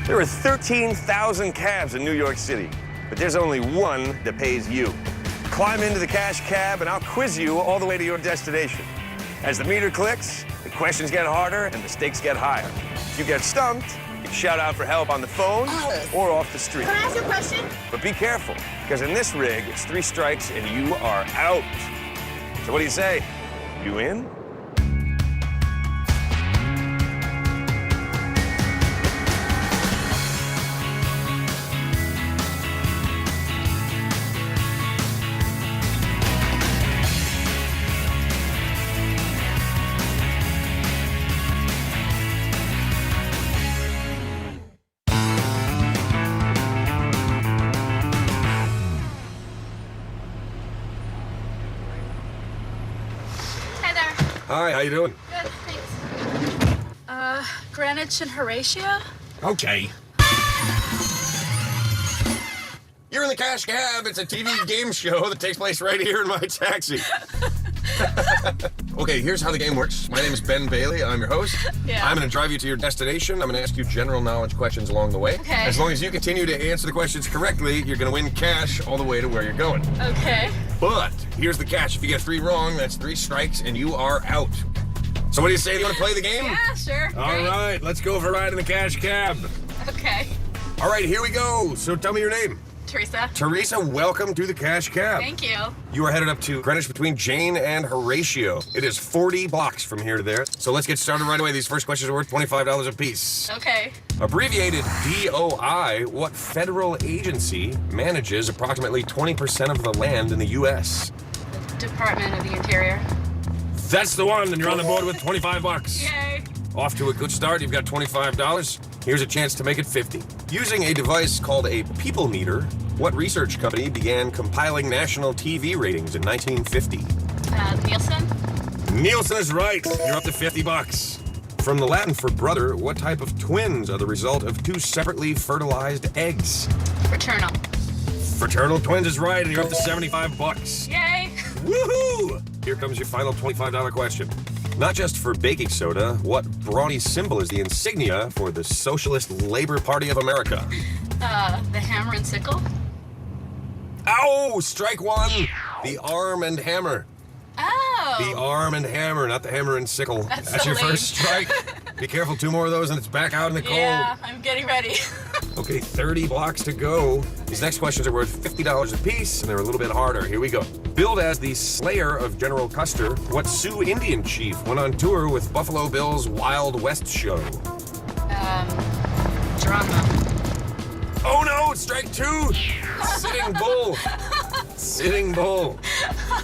There are 13,000 cabs in New York City, but there's only one that pays you. Climb into the Cash Cab and I'll quiz you all the way to your destination. As the meter clicks, the questions get harder and the stakes get higher. If you get stumped, you can shout out for help on the phone or off the street. Can I ask you a question? But be careful, because in this rig, it's 3 strikes and you are out. So what do you say? You in? Hi, how you doing? Good, thanks. Greenwich and Horatio? Okay. You're in the Cash Cab. It's a TV game show that takes place right here in my taxi. Okay, here's how the game works. My name is Ben Bailey. I'm your host. Yeah. I'm going to drive you to your destination. I'm going to ask you general knowledge questions along the way. Okay. As long as you continue to answer the questions correctly, you're going to win cash all the way to where you're going. Okay. But here's the catch. If you get 3 wrong, that's 3 strikes and you are out. So what do you say? Do you want to play the game? Yeah, sure. All right, let's go for a ride in the Cash Cab. Okay. All right, here we go. So tell me your name. Teresa. Teresa, welcome to the Cash Cab. Thank you. You are headed up to Greenwich between Jane and Horatio. It is 40 blocks from here to there. So let's get started right away. These first questions are worth $25 apiece. Okay. Abbreviated DOI, what federal agency manages approximately 20% of the land in the U.S.? Department of the Interior. That's the one, and you're on the board with 25 bucks. Yay. Off to a good start. You've got $25. Here's a chance to make it 50. Using a device called a people meter, what research company began compiling national TV ratings in 1950? Nielsen. Nielsen is right. You're up to 50 bucks. From the Latin for brother, what type of twins are the result of 2 separately fertilized eggs? Fraternal. Fraternal twins is right, and you're up to 75 bucks. Yay. Woohoo! Here comes your final $25 question. Not just for baking soda, what brawny symbol is the insignia for the Socialist Labor Party of America? The hammer and sickle. Ow! Strike 1! The arm and hammer. Oh. The arm and hammer, not the hammer and sickle. That's so your lame. first strike. Be careful, 2 more of those and it's back out in the cold. Yeah, I'm getting ready. Okay, 30 blocks to go. These next questions are worth $50 apiece, and they're a little bit harder. Here we go. Billed as the slayer of General Custer, what Sioux Indian chief went on tour with Buffalo Bill's Wild West show? Geronimo. Oh no, strike 2! Sitting Bull. Sitting Bull.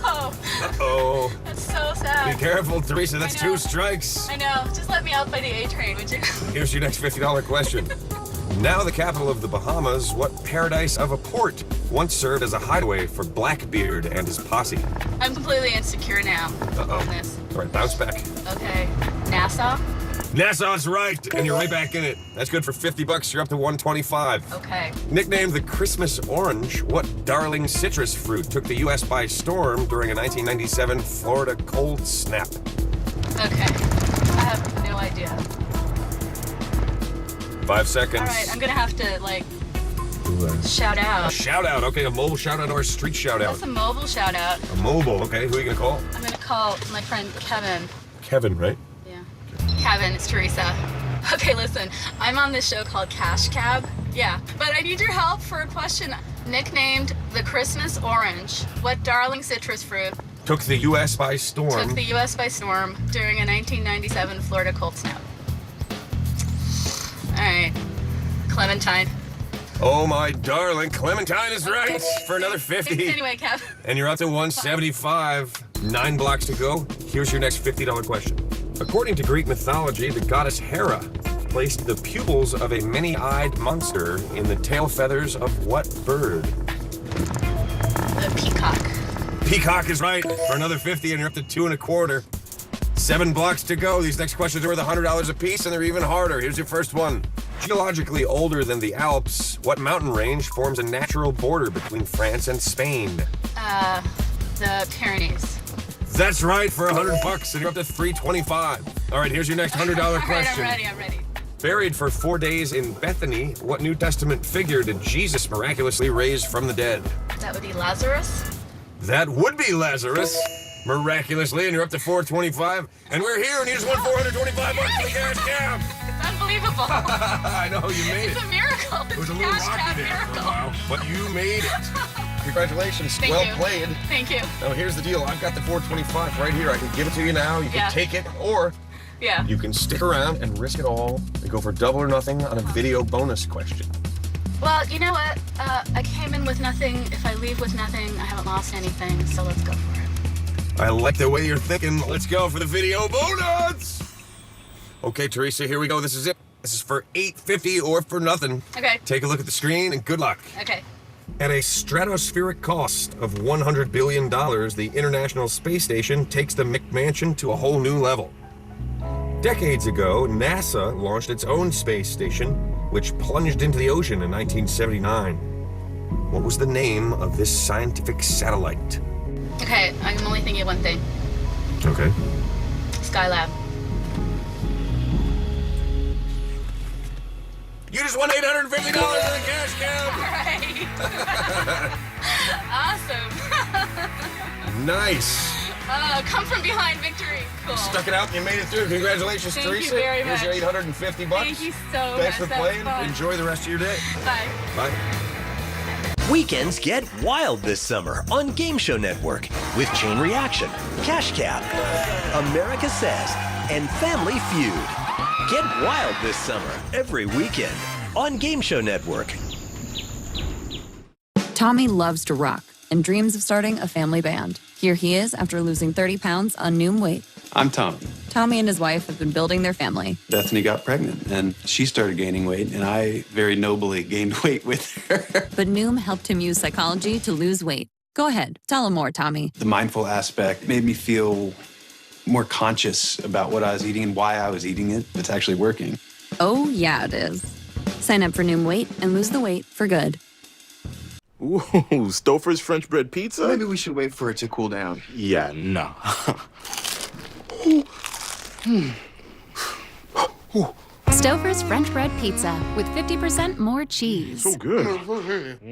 Oh. Uh-oh. That's so sad. Be careful, Teresa, that's I know. 2 strikes. I know. Just let me out by the A train, would you? Here's your next $50 question. Now the capital of the Bahamas, what paradise of a port once served as a hideaway for Blackbeard and his posse? I'm completely insecure now on this. All right, bounce back. Okay. Nassau? Nassau's right, and you're right back in it. That's good for 50 bucks. You're up to 125. Okay. Nicknamed the Christmas orange, what darling citrus fruit took the U.S. by storm during a 1997 Florida cold snap? Okay. I have no idea. 5 seconds. All right, I'm gonna have to, shout out. Shout out. Okay, a mobile shout out or a street shout out? That's a mobile shout out. A mobile, okay. Who are you gonna call? I'm gonna call my friend Kevin. Kevin, right? Yeah. Kevin, it's Teresa. Okay, listen, I'm on this show called Cash Cab. Yeah, but I need your help for a question. Nicknamed the Christmas orange, what darling citrus fruit Took the U.S. by storm. took the U.S. by storm during a 1997 Florida cold snap? All right, Clementine. Oh my darling, Clementine is right for another 50. Thanks anyway, Kev. And you're up to 175. 9 blocks to go. Here's your next $50 question. According to Greek mythology, the goddess Hera placed the pupils of a many-eyed monster in the tail feathers of what bird? The peacock. Peacock is right for another 50, and you're up to 2 1/4. 7 blocks to go. These next questions are worth $100 apiece, and they're even harder. Here's your first one. Geologically older than the Alps, what mountain range forms a natural border between France and Spain? The Pyrenees. That's right for $100, and you're up to 325. All right, here's your next $100 All right, question. I'm ready. Buried for 4 days in Bethany, what New Testament figure did Jesus miraculously raise from the dead? That would be Lazarus. That would be Lazarus. Miraculously, and you're up to 425. And we're here, and you just won 425 bucks for the cash cab. It's unbelievable. I know, you made It's it. a miracle. It was a It's little cash cab rocky there for a miracle. while, but you made it. Congratulations. Thank well you. played. Thank you. Now, here's the deal. I've got the 425 right here. I can give it to you now. You can Yeah. take it, or Yeah. you can stick around and risk it all and go for double or nothing on a video bonus question. Well, you know what? I came in with nothing. If I leave with nothing, I haven't lost anything, so let's go for it. I like the way you're thinking. Let's go for the video bonus. Okay, Teresa, here we go. This is it. This is for $850 or for nothing. Okay. Take a look at the screen and good luck. Okay. At a stratospheric cost of $100 billion, the International Space Station takes the McMansion to a whole new level. Decades ago, NASA launched its own space station, which plunged into the ocean in 1979. What was the name of this scientific satellite? Okay, I'm only thinking of one thing. Okay. Skylab. You just won $850 in the cash cab. Right. Awesome. Nice. Come from behind victory. Cool. Stuck it out and you made it through. Congratulations, Thank you Teresa. very Here's your much. $850. Thank you so Thanks much. for That was playing. fun. Enjoy the rest of your day. Bye. Bye. Weekends get wild this summer on Game Show Network with Chain Reaction, Cash Cab, America Says, and Family Feud. Get wild this summer every weekend on Game Show Network. Tommy loves to rock and dreams of starting a family band. Here he is after losing 30 pounds on Noom weight. I'm Tommy. Tommy and his wife have been building their family. Bethany got pregnant, and she started gaining weight, and I very nobly gained weight with her. But Noom helped him use psychology to lose weight. Go ahead, tell him more, Tommy. The mindful aspect made me feel more conscious about what I was eating and why I was eating it. It's actually working. Oh, yeah, it is. Sign up for Noom Weight and lose the weight for good. Ooh, Stouffer's French bread pizza? Maybe we should wait for it to cool down. Yeah, nah. Stouffer's French bread pizza with 50% more cheese. So good.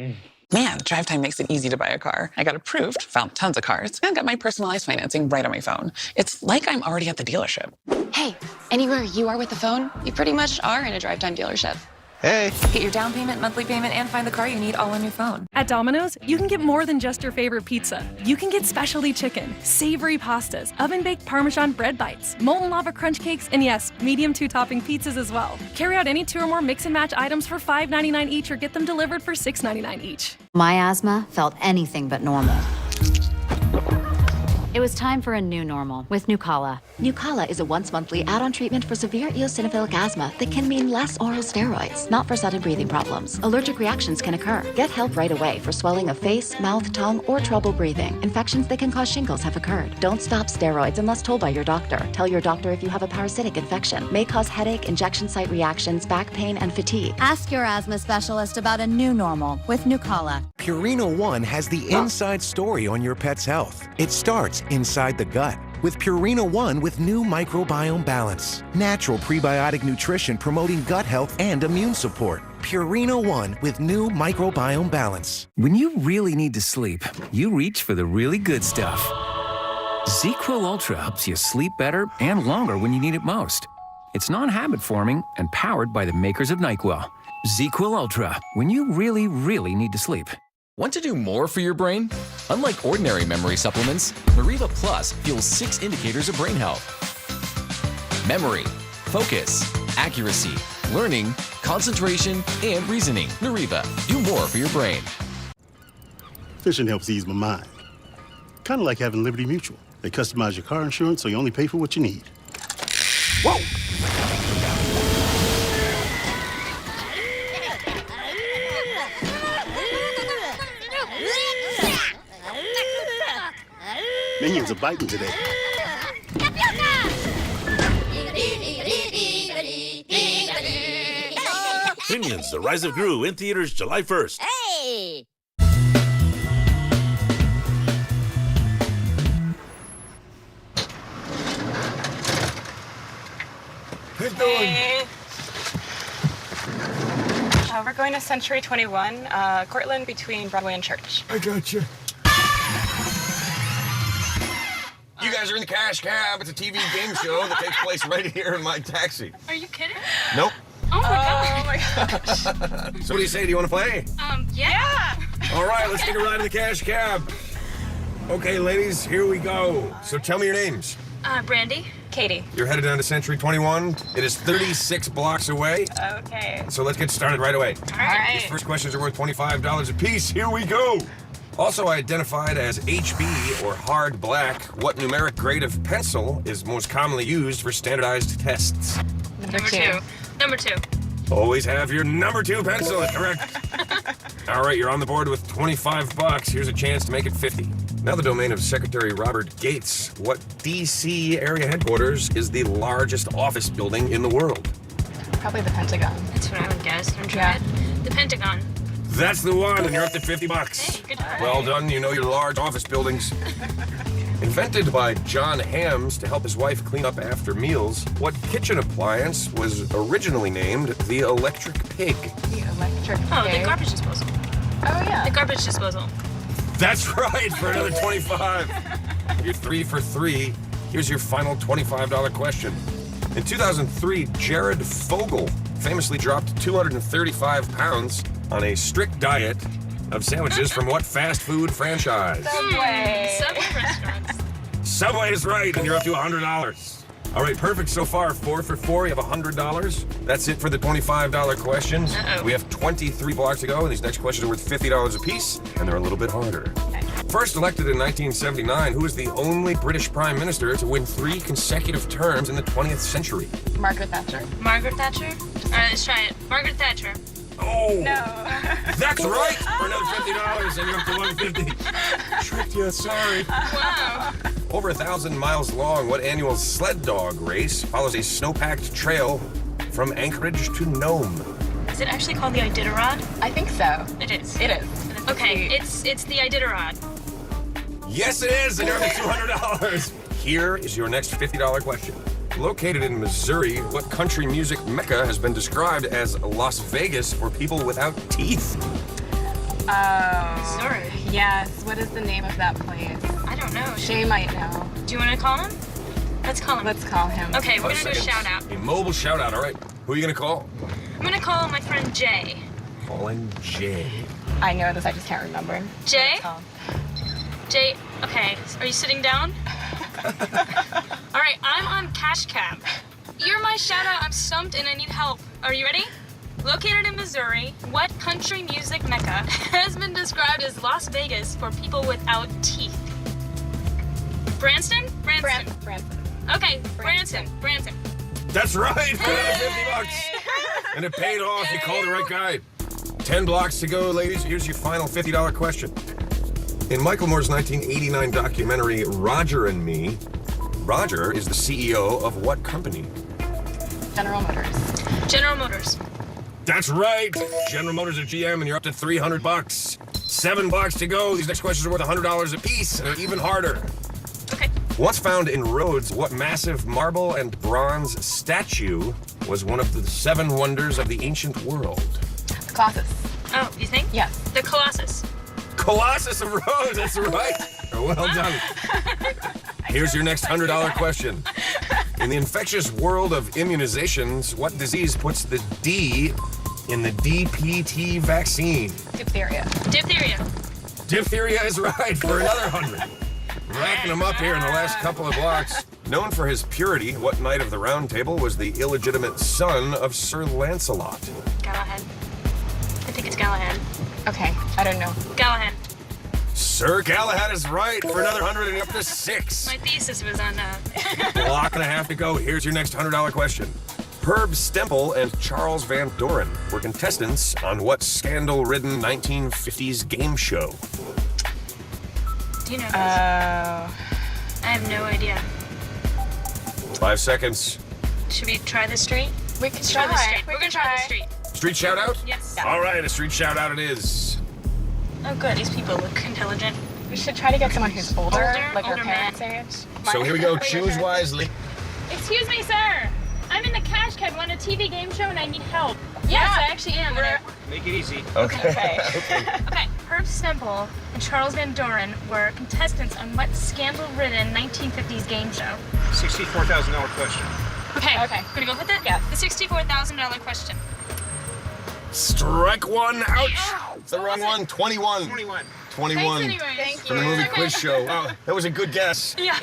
Man, Drive Time makes it easy to buy a car. I got approved, found tons of cars, and got my personalized financing right on my phone. It's like I'm already at the dealership. Hey, anywhere you are with the phone, you pretty much are in a Drive Time dealership. Hey. Get your down payment, monthly payment, and find the car you need all on your phone. At Domino's, you can get more than just your favorite pizza. You can get specialty chicken, savory pastas, oven-baked Parmesan bread bites, molten lava crunch cakes, and yes, medium 2-topping pizzas as well. Carry out any 2 or more mix and match items for $5.99 each or get them delivered for $6.99 each. My asthma felt anything but normal. It was time for a new normal with Nucala. Nucala is a once-monthly add-on treatment for severe eosinophilic asthma that can mean less oral steroids, not for sudden breathing problems. Allergic reactions can occur. Get help right away for swelling of face, mouth, tongue, or trouble breathing. Infections that can cause shingles have occurred. Don't stop steroids unless told by your doctor. Tell your doctor if you have a parasitic infection. May cause headache, injection site reactions, back pain, and fatigue. Ask your asthma specialist about a new normal with Nucala. Purina One has the inside story on your pet's health. It starts inside the gut with Purina One with new microbiome balance. Natural prebiotic nutrition promoting gut health and immune support. Purina One with new microbiome balance. When you really need to sleep, you reach for the really good stuff. ZzzQuil Ultra helps you sleep better and longer when you need it most. It's non-habit forming and powered by the makers of NyQuil. ZzzQuil Ultra, when you really, really need to sleep. Want to do more for your brain? Unlike ordinary memory supplements, Nariva Plus fuels 6 indicators of brain health. Memory, focus, accuracy, learning, concentration, and reasoning. Nariva, do more for your brain. Fishing helps ease my mind. Kind of like having Liberty Mutual. They customize your car insurance so you only pay for what you need. Whoa! Minions are biting today. Minions: The Rise of Gru in theaters July 1st. Hey! Who's doing? We're going to Century 21, Cortland, between Broadway and Church. I got you. You guys are in the Cash Cab. It's a TV game show that takes place right here in my taxi. Are you kidding? Nope. Oh my gosh. So what do you say? Do you want to play? Yeah. All right, let's take a ride in the Cash Cab. Okay, ladies, here we go. So tell me your names. Brandy. Katie. You're headed down to Century 21. It is 36 blocks away. Okay. So let's get started right away. All right. These first questions are worth $25 apiece. Here we go. Also identified as HB or hard black, what numeric grade of pencil is most commonly used for standardized tests? Number two. Number 2. Always have your number 2 pencil, correct? All right, you're on the board with $25. Here's a chance to make it 50. Now the domain of Secretary Robert Gates. What D.C. area headquarters is the largest office building in the world? Probably the Pentagon. That's what I would guess. I'm trying. The Pentagon. That's the one, and you're up to $50. Hey, good try. Well done, you know your large office buildings. Invented by John Hams to help his wife clean up after meals, what kitchen appliance was originally named the electric pig? The electric pig. Oh, the garbage disposal. Oh, yeah. The garbage disposal. That's right, for another 25. You're 3 for 3. Here's your final $25 question. In 2003, Jared Fogle famously dropped 235 pounds on a strict diet of sandwiches from what fast food franchise? Subway. Subway restaurants. Subway is right, and you're up to $100. All right, perfect so far. 4 for 4, you have $100. That's it for the $25 questions. Uh-oh. We have 23 blocks to go, and these next questions are worth $50 apiece, and they're a little bit harder. First elected in 1979, who was the only British Prime Minister to win 3 consecutive terms in the 20th century? Margaret Thatcher. Margaret Thatcher? All right, let's try it. Margaret Thatcher. Oh! No. That's right! For another $50, and you're up to $150. Tricked you, sorry. Wow. Over 1,000 miles long, what annual sled dog race follows a snow-packed trail from Anchorage to Nome? Is it actually called the Iditarod? I think so. It is. It is. Okay, it's the Iditarod. Yes, it is, and you're up to $200. Here is your next $50 question. Located in Missouri, what country music mecca has been described as Las Vegas for people without teeth? Oh. Missouri. Yes. What is the name of that place? I don't know. Shay might know. Do you want to call him? Let's call him. Let's call him. Okay, we're 5 gonna do a seconds. shout out. A mobile shout out, all right. Who are you gonna call? I'm gonna call my friend Jay. Calling Jay. I know this, I just can't remember. Jay? Let's call him. Jay, okay, are you sitting down? All right, I'm on Cash Cab. You're my shout out, I'm stumped and I need help. Are you ready? Located in Missouri, what country music mecca has been described as Las Vegas for people without teeth? Branston? Branson. Branson. Okay, Branson. Branson. That's right, for another $50. And it paid off, you called the right guy. 10 blocks to go, ladies. Here's your final $50 question. In Michael Moore's 1989 documentary, Roger and Me, Roger is the CEO of what company? General Motors. General Motors. That's right. General Motors or GM, and you're up to $300. 7 blocks to go. These next questions are worth $100 apiece, and they're even harder. Okay. Once found in Rhodes, what massive marble and bronze statue was one of the 7 wonders of the ancient world? The Colossus. Oh, you think? Yes. The Colossus. Colossus of Rhodes, that's right. Well done. Here's your next $100 question. In the infectious world of immunizations, what disease puts the D in the DPT vaccine? Diphtheria. Diphtheria. Diphtheria is right for another 100. Racking them up here in the last couple of blocks. Known for his purity, what knight of the Round Table was the illegitimate son of Sir Lancelot? Galahad. I think it's Galahad. Okay, I don't know. Galahad. Sir Galahad is right for another 100 and up to 6. My thesis was on Block and a half to go. Here's your next $100 question. Herb Stempel and Charles Van Doren were contestants on what scandal-ridden 1950s game show? Do you know this? I have no idea. 5 seconds. Should we try the street? We can try the try. street. We're gonna try the street. Street shout out? Yes. All right, a street shout out it is. Oh, good. These people look intelligent. We should try to get someone who's older, like older our parents' age. So here we go. Choose wisely. Excuse me, sir. I'm in the Cash Cab on a TV game show and I need help. Yes, I actually am. Make it easy. Okay. Okay, Herb Semple and Charles Van Doren were contestants on what scandal-ridden 1950s game show? $64,000 question. Okay. Gonna go with it? Yeah. The $64,000 question. Strike one. Ouch. It's the wrong one. 21. 21. 21. Thanks anyway. Thank For the movie quiz show. Wow, that was a good guess. Yeah.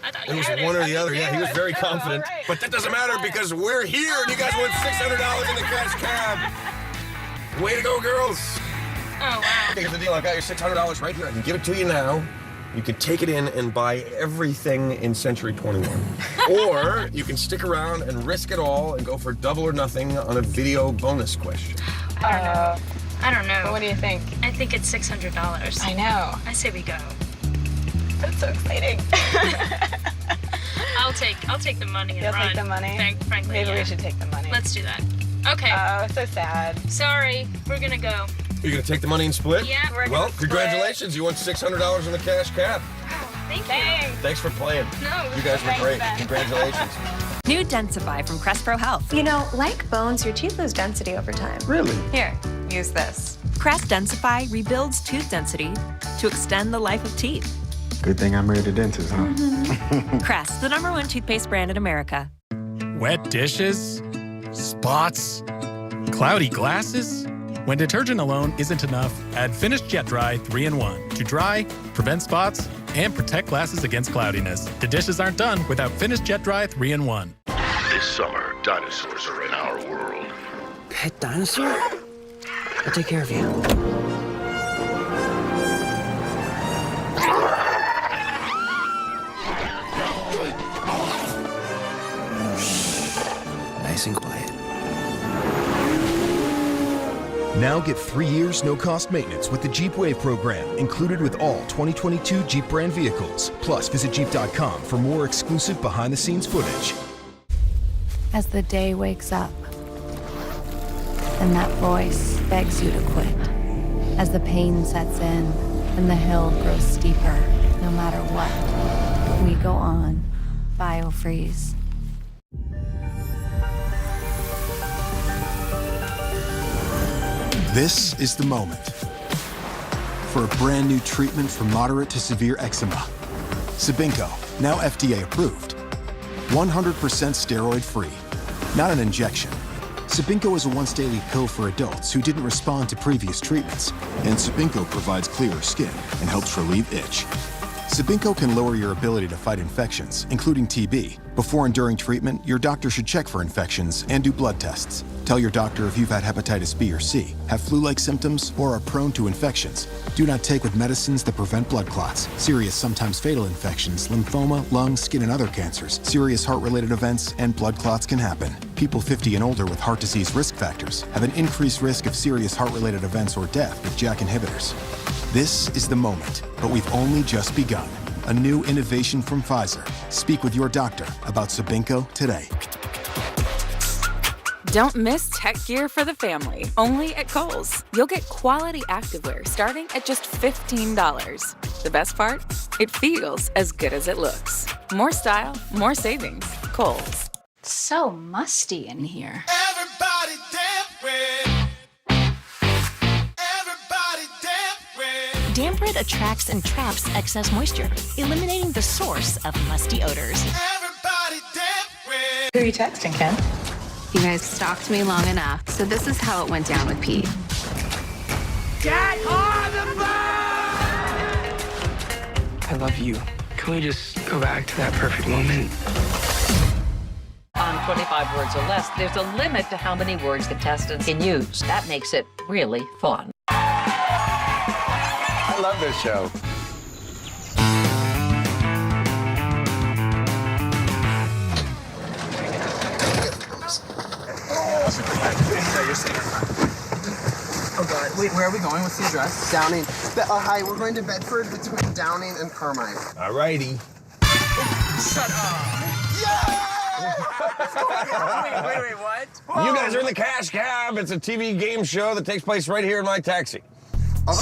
I thought It was one or the other. Yeah, he was very confident. But that doesn't matter because we're here and you guys won $600 in the cash cab. Way to go, girls. Oh, wow. Here's the deal. I've got your $600 right here. I can give it to you now. You can take it in and buy everything in Century 21. Or you can stick around and risk it all and go for double or nothing on a video bonus question. I don't know. What do you think? I think it's $600. I know. I say we go. That's so exciting. I'll take the money and You'll run. take the money? Frankly, Maybe yeah. we should take the money. Let's do that. Okay. Oh, so sad. Sorry, we're gonna go. You're going to take the money and split? Yeah, we're Well, gonna split. congratulations. You won $600 in the cash cab. Thank you. Thanks for playing. No, You guys were thanks, great. Ben. Congratulations. New Densify from Crest Pro Health. You know, like bones, your teeth lose density over time. Really? Here, use this. Crest Densify rebuilds tooth density to extend the life of teeth. Good thing I married a dentist, huh? Crest, the #1 toothpaste brand in America. Wet dishes? Spots? Cloudy glasses? When detergent alone isn't enough, add Finish Jet Dry 3-in-1 to dry, prevent spots, and protect glasses against cloudiness. The dishes aren't done without Finish Jet Dry 3-in-1. This summer, dinosaurs are in our world. Pet dinosaur? I'll take care of you. Nice and quiet. Now get 3 years no-cost maintenance with the Jeep Wave program, included with all 2022 Jeep brand vehicles. Plus, visit Jeep.com for more exclusive behind-the-scenes footage. As the day wakes up, and that voice begs you to quit. As the pain sets in, and the hill grows steeper, no matter what, we go on. BioFreeze. This is the moment for a brand new treatment for moderate to severe eczema. Sabinco, now FDA approved. 100% steroid free, not an injection. Sabinco is a once-daily pill for adults who didn't respond to previous treatments. And Sabinco provides clearer skin and helps relieve itch. Sabinco can lower your ability to fight infections, including TB. Before and during treatment, your doctor should check for infections and do blood tests. Tell your doctor if you've had hepatitis B or C, have flu-like symptoms, or are prone to infections. Do not take with medicines that prevent blood clots, serious, sometimes fatal infections, lymphoma, lung, skin, and other cancers. Serious heart-related events and blood clots can happen. People 50 and older with heart disease risk factors have an increased risk of serious heart-related events or death with JAK inhibitors. This is the moment, but we've only just begun. A new innovation from Pfizer. Speak with your doctor about Sabinco today. Don't miss tech gear for the family, only at Kohl's. You'll get quality activewear starting at just $15. The best part? It feels as good as it looks. More style, more savings. Kohl's. It's so musty in here. Everybody damp red. Damp Rid attracts and traps excess moisture, eliminating the source of musty odors. Who are you texting, Ken? You guys stalked me long enough, so this is how it went down with Pete. Get on the I love you. Can we just go back to that perfect moment? On 25 words or less, there's a limit to how many words contestants can use. That makes it really fun. I love this show. Oh God! Wait, where are we going? What's the address? Downing. Hi, we're going to Bedford between Downing and Carmine. All righty. Shut up! Wait, what? You guys are in the cash cab. It's a TV game show that takes place right here in my taxi.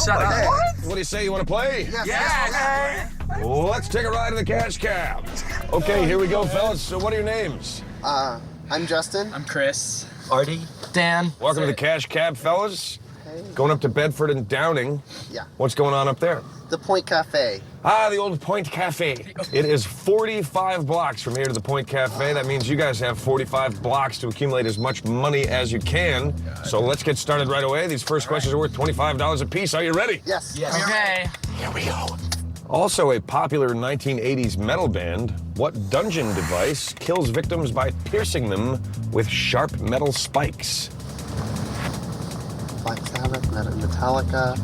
Shut up! What do you say? You want to play? Yes. Let's take a ride in the cash cab. Okay, here we go, fellas. So what are your names? I'm Justin. I'm Chris. Artie. Dan. Welcome to the cash cab, fellas. Okay. Going up to Bedford and Downing. Yeah. What's going on up there? The Point Cafe. Ah, the old Point Cafe. It is 45 blocks from here to the Point Cafe. That means you guys have 45 blocks to accumulate as much money as you can. So let's get started right away. These first questions are worth $25 a piece. Are you ready? Yes. Okay. Here we go. Also a popular 1980s metal band, what dungeon device kills victims by piercing them with sharp metal spikes? Black Sabbath, Metallica,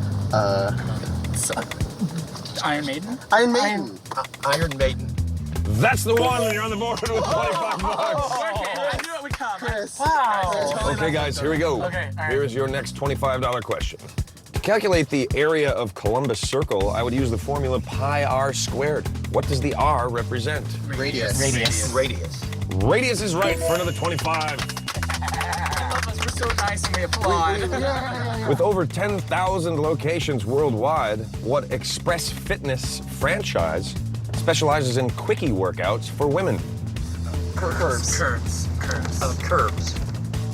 Iron Maiden? Iron Maiden. Iron Maiden. That's the one, and you're on the board with 25 bucks. I knew it would come. Chris. Wow. Okay, guys, here we go. Okay, all right. Here is your next $25 question. To calculate the area of Columbus Circle, I would use the formula pi r squared. What does the r represent? Radius. Radius. Radius is right for another 25. We're so nice and we applaud. With over 10,000 locations worldwide, what Express Fitness franchise specializes in quickie workouts for women? Curves.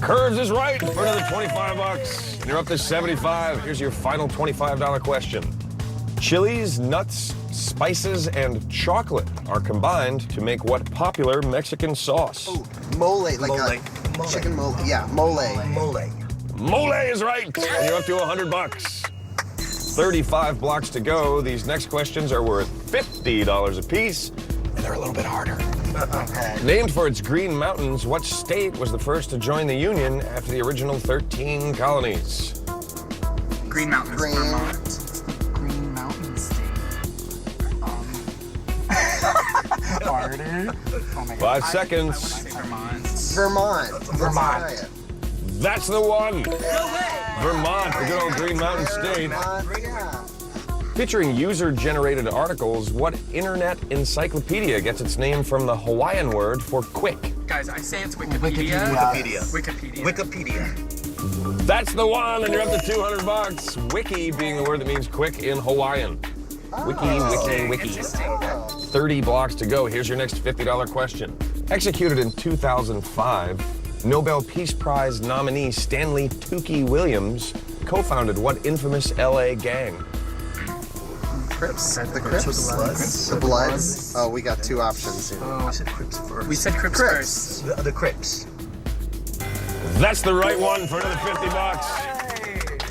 Curves is right for another 25 bucks. You're up to 75. Here's your final $25 question. Chilies, nuts, spices, and chocolate are combined to make what popular Mexican sauce? Oh, mole, like chicken mole. Yeah, mole. Mole is right, and you're up to 100 bucks. 35 blocks to go. These next questions are worth $50 a piece, and they're a little bit harder. Okay. Named for its green mountains, what state was the first to join the Union after the original 13 colonies? Green Mountains. Vermont. Green Mountain State. Party. Oh my God. 5 seconds. I say Vermont. That's the one. Vermont, the good old Green Mountain State. Yeah. Featuring user-generated articles, what internet encyclopedia gets its name from the Hawaiian word for quick? Guys, I say it's Wikipedia. Wikipedia. That's the one, and you're up to 200 bucks. Wiki being the word that means quick in Hawaiian. Wiki. 30 blocks to go. Here's your next $50 question. Executed in 2005, Nobel Peace Prize nominee Stanley Tookie Williams co-founded what infamous LA gang? Crips. The Crips. The Bloods. Oh, we got two options here. We said Crips first. We said Crips first. The Crips. That's the right one for another 50 bucks.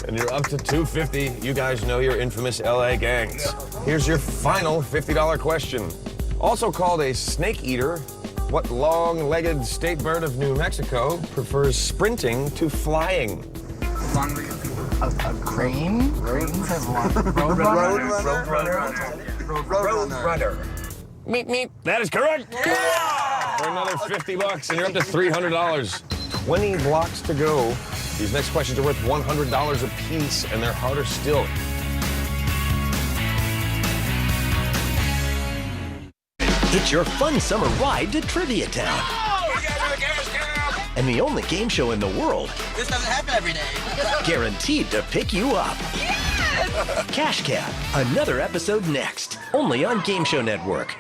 And you're up to 250. You guys know your infamous LA gangs. Here's your final $50 question. Also called a snake eater, what long-legged state bird of New Mexico prefers sprinting to flying? A crane? Cranes have long. Roadrunner. Meep. That is correct. Yeah! For another 50 bucks, and you're up to $300. 20 blocks to go. These next questions are worth $100 a piece, and they're harder still. It's your fun summer ride to Trivia Town. And the only game show in the world This doesn't happen every day. guaranteed to pick you up. Yes! Cash Cab, another episode next, only on Game Show Network.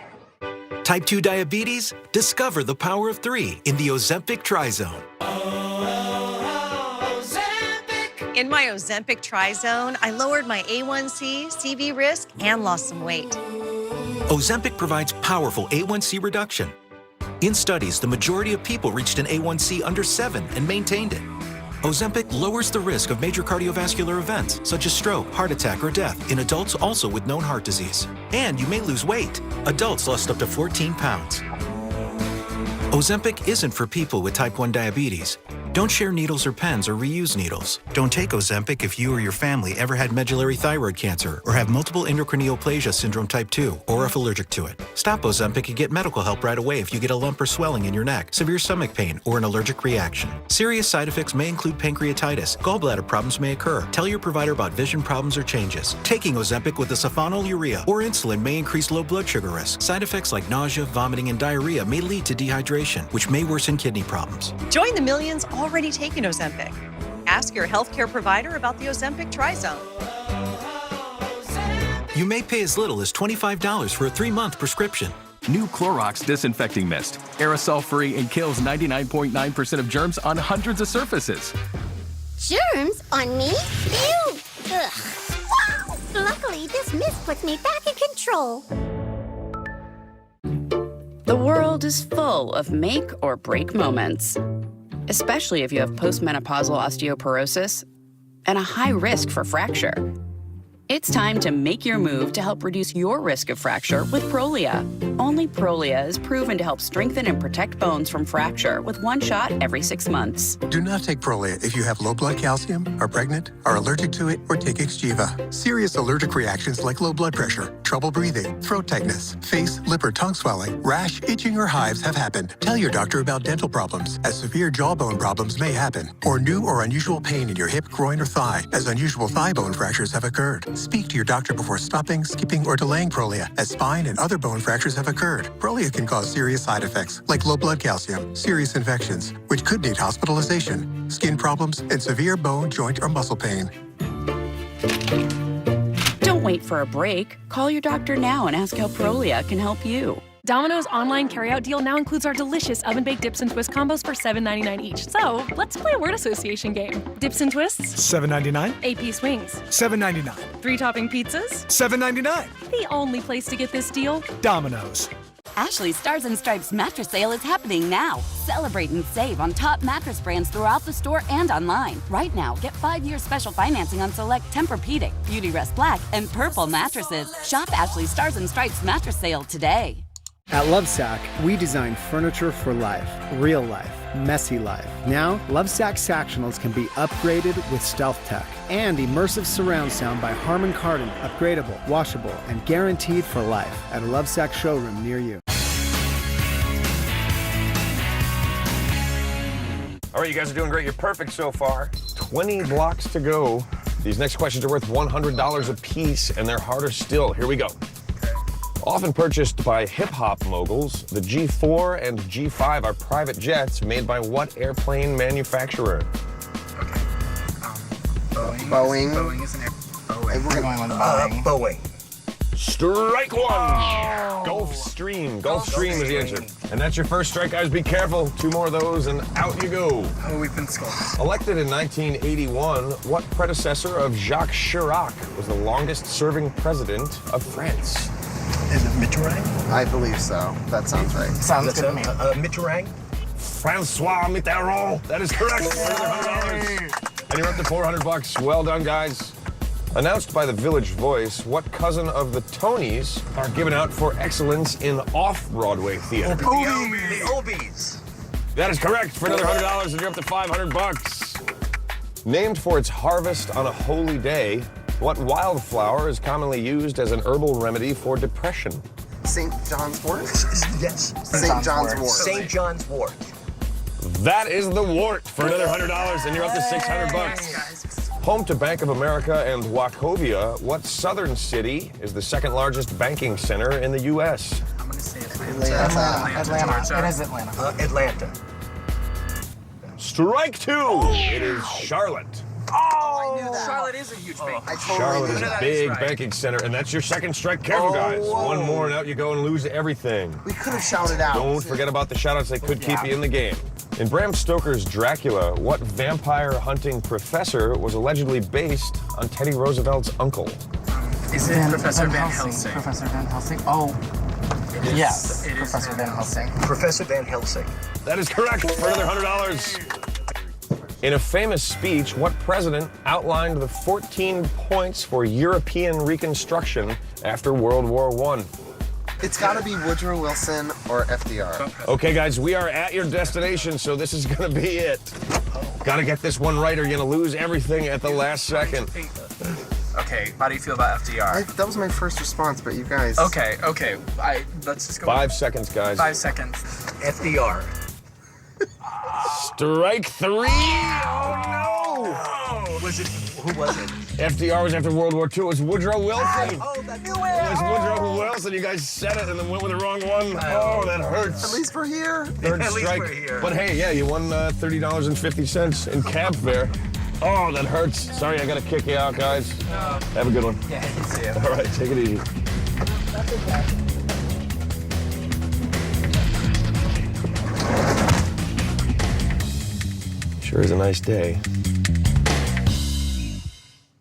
Type 2 diabetes? Discover the power of 3 in the Ozempic Tri-Zone. In my Ozempic Tri-Zone, I lowered my A1C, CV risk, and lost some weight. Ozempic provides powerful A1C reduction. In studies, the majority of people reached an A1C under 7 and maintained it. Ozempic lowers the risk of major cardiovascular events, such as stroke, heart attack, or death, in adults also with known heart disease. And you may lose weight. Adults lost up to 14 pounds. Ozempic isn't for people with type 1 diabetes. Don't share needles or pens or reuse needles. Don't take Ozempic if you or your family ever had medullary thyroid cancer or have multiple endocrine neoplasia syndrome type 2 or if allergic to it. Stop Ozempic and get medical help right away if you get a lump or swelling in your neck, severe stomach pain, or an allergic reaction. Serious side effects may include pancreatitis. Gallbladder problems may occur. Tell your provider about vision problems or changes. Taking Ozempic with a sulfonylurea or insulin may increase low blood sugar risk. Side effects like nausea, vomiting, and diarrhea may lead to dehydration, which may worsen kidney problems. Join the millions already taking Ozempic. Ask your healthcare provider about the Ozempic Tri-Zone. You may pay as little as $25 for a 3-month prescription. New Clorox Disinfecting Mist. Aerosol-free and kills 99.9% of germs on hundreds of surfaces. Germs on me? Ew! Ugh. Wow! Luckily, this mist puts me back in control. The world is full of make or break moments, especially if you have postmenopausal osteoporosis and a high risk for fracture. It's time to make your move to help reduce your risk of fracture with Prolia. Only Prolia is proven to help strengthen and protect bones from fracture with one shot every 6 months. Do not take Prolia if you have low blood calcium, are pregnant, are allergic to it, or take Xgeva. Serious allergic reactions like low blood pressure, trouble breathing, throat tightness, face, lip, or tongue swelling, rash, itching, or hives have happened. Tell your doctor about dental problems, as severe jawbone problems may happen, or new or unusual pain in your hip, groin, or thigh, as unusual thigh bone fractures have occurred. Speak to your doctor before stopping, skipping, or delaying Prolia, as spine and other bone fractures have occurred. Prolia can cause serious side effects, like low blood calcium, serious infections, which could need hospitalization, skin problems, and severe bone, joint, or muscle pain. Don't wait for a break. Call your doctor now and ask how Prolia can help you. Domino's online carryout deal now includes our delicious oven-baked dips and twist combos for $7.99 each. So let's play a word association game. Dips and twists? $7.99. 8-piece wings? $7.99. 3-topping pizzas? $7.99. The only place to get this deal? Domino's. Ashley's Stars and Stripes mattress sale is happening now. Celebrate and save on top mattress brands throughout the store and online. Right now, get 5 years special financing on select Tempur-Pedic, Beautyrest Black, and Purple mattresses. Shop Ashley's Stars and Stripes mattress sale today. At Lovesac, we design furniture for life, real life, messy life. Now, Lovesac Sactionals can be upgraded with Stealth Tech and immersive surround sound by Harman Kardon, upgradable, washable, and guaranteed for life at a Lovesac showroom near you. All right, you guys are doing great. You're perfect so far. 20 blocks to go. These next questions are worth $100 a piece, and they're harder still. Here we go. Often purchased by hip-hop moguls, the G4 and G5 are private jets made by what airplane manufacturer? Boeing. Boeing is an air. Boeing. We're going with Boeing. Boeing. Strike one! Gulfstream. Gulfstream is the answer. And that's your first strike, guys. Be careful. 2 more of those, and out you go. Oh, we've been scolded. Elected in 1981, what predecessor of Jacques Chirac was the longest-serving president of France? Is it Mitterrand? I believe so. That sounds right. Sounds good to me. Mitterrand? Francois Mitterrand. That is correct. $100. And you're up to $400. Well done, guys. Announced by the Village Voice, what cousin of the Tonys are given out for excellence in off-Broadway theater? The Obies. That is correct for another $100, and you're up to $500. Named for its harvest on a holy day, what wildflower is commonly used as an herbal remedy for depression? St. John's wort? Yes. St. John's wort. St. John's wort. That is the wart for another $100, and you're up to $600. Home to Bank of America and Wachovia, what southern city is the second largest banking center in the U.S.? I'm going to say Atlanta. Atlanta. It is Atlanta. Atlanta. Strike 2. It is Charlotte. Oh, I knew that. Charlotte is a huge bank. Charlotte is a big banking center, and that's your second strike. Careful, guys. One more, and out you go and lose everything. We could have shouted out. Don't forget about the shout-outs. They could keep you in the game. In Bram Stoker's Dracula, what vampire hunting professor was allegedly based on Teddy Roosevelt's uncle? Is it Professor Van Helsing? Professor Van Helsing? Oh, yes. It is Professor Van Helsing. Professor Van Helsing. That is correct for another $100. In a famous speech, what president outlined the 14 points for European reconstruction after World War I? It's got to be Woodrow Wilson or FDR. Okay, guys, we are at your destination, so this is going to be it. Got to get this one right or you're going to lose everything at the last second. Okay, how do you feel about FDR? That was my first response, but you guys... Okay. Let's just go... 5 seconds, guys. 5 seconds. FDR. Strike 3! Oh, no! Who was it? FDR was after World War II. It was Woodrow Wilson. Oh, that's It was Woodrow Wilson. You guys said it and then went with the wrong one. Oh, that hurts. At least we're here. Third At least strike. we're here. But hey, yeah, you won $30.50 in cab fare. Oh, that hurts. Sorry, I got to kick you out, guys. Have a good one. Yeah, see you. All right, take it easy. Sure is a nice day.